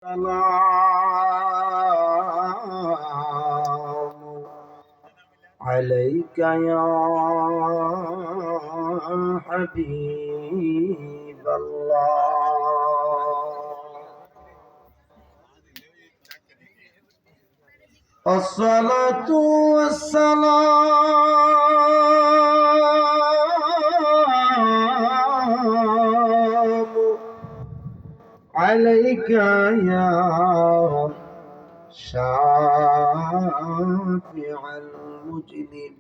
السلام عليك يا حبيب الله. الصلاة والسلام عليك يا شافع المذنبين.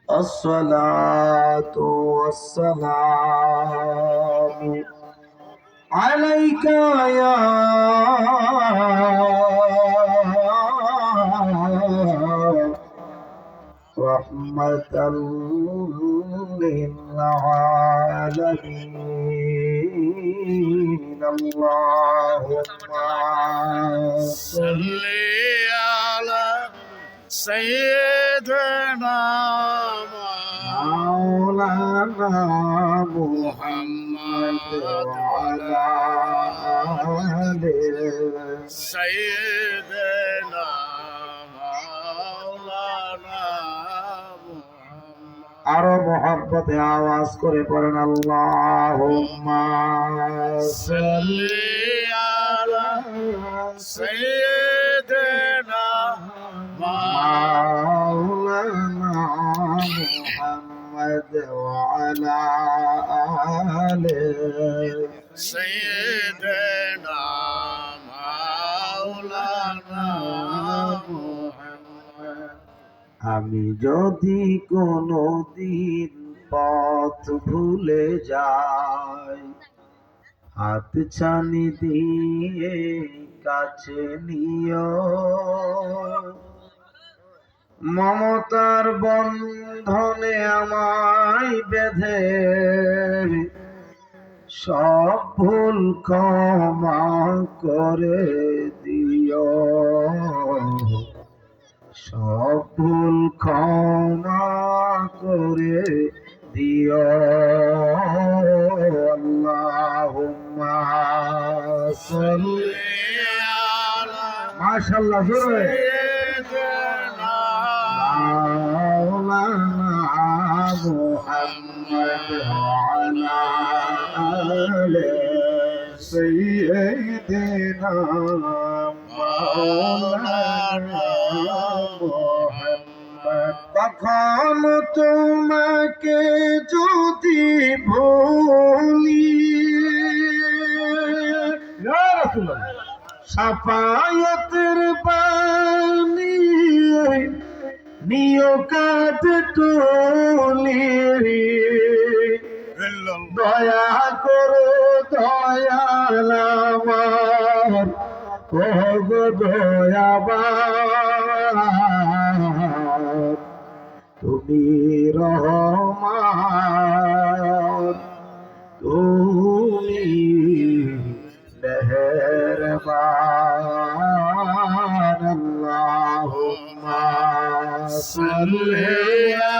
الصلاة والسلام عليك يا رحمة للعالمين. اللهم صل على سيدنا مولانا محمد وعلى آله سيدنا مولانا محمد. আরো মহব্বতে আওয়াজ করে পড়েন আল্লাহুম্মা সাল্লি আলা সাইয়্যিদিনা মাওলানা মুহাম্মদ ওয়া আলা আলিহি সাইয়্যিদিনা মাওলানা মুহাম্মদ। আমি যদি কোনো দিন পথ ভুলে যাই, হাত ছানি দিয়ে কাছে নিও, মমতার বন্ধনে আমায় বেঁধে সব ভুল ক্ষমা করে দিও, সব ভুল ক্ষমা করে দিও। আল্লাহুম্মা সাল্লি আলা মাশাআল্লাহ জোরে সাইয়্যিদিনা মাওলানা মুহাম্মদ ওয়া আলা আলি সাইয়্যিদিনা মাওলানা মুহাম্মদ। তখন তোমাকে যদি ভুলি, ইয়া রাসূলুল্লাহ, সাফায়াতের পানি নিও কাঁধ তুলি, দয়া করো দয়াল আমার, ওগো দয়াবান, তুমি রহমান, তুমি মেহেরবান। আল্লাহুম্মা সাল্লি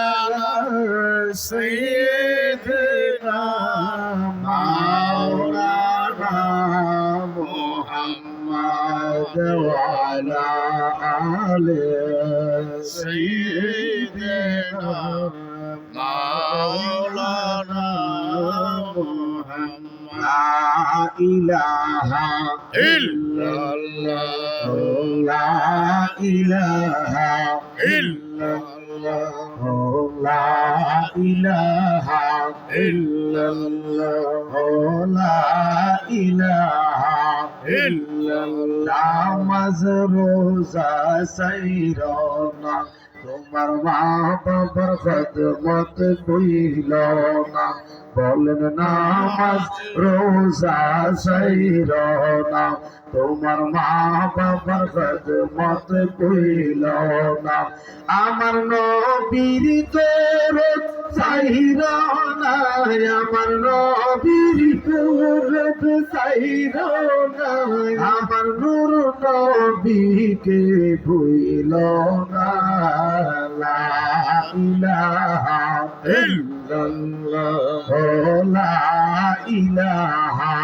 আলা সাইয়্যিদিনা মাওলানা মুহাম্মদ ওয়া আলা আলি সাইয়্যিদিনা মাওলানা মুহাম্মদ। লা ইলাহা ইল্লাল্লাহ লা ইলাহা ইল্লাল্লাহ লা ইলাহা ইল্লাল্লাহ লা ইলাহা ইল্লাল্লাহ। নামাজ রোজা সাইরনা, তোমার মা বাবার খেদমত কইল না, বলেন নামাজ রোজা সাইরনা, তোমার মা বাবার খেদমত কইল না। আমার নবীর দরদ সাইরনা, আমার নবীর দরদ সাইরনা, আমার নূর নবীকে ভুইল না। লা ইলাহা ইল্লাল্লাহ লা ইলাহা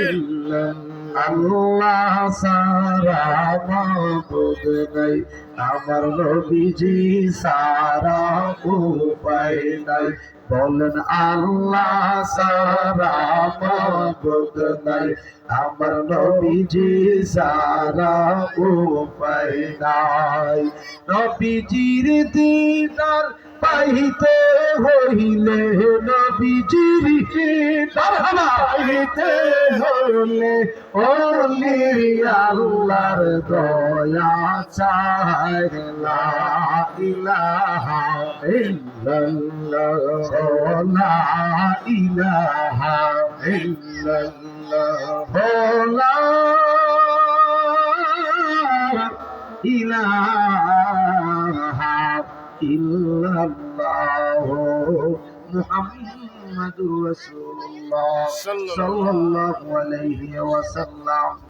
ইল্লাল্লাহ আল্লাহ সারা মাবুদ নাই আমার নবীজি সারা উপায় নাই বলেন আল্লাহ সারা মাবুদ নাই আমার নবীজি সারা উপায় নাই নবীজির দিদার পাইতে হইলে নবীজির দিদার পাইতে হইলে ওলি আল্লাহর দয়া চাই লা ইলাহা ইল্লাল্লাহ লা ইলাহা ইল্লাল্লাহ লা ইলাহা ইল্লাল্লাহ মুহাম্মাদুর রাসূলুল্লাহ সাল্লাল্লাহু আলাইহি ওয়াসাল্লাম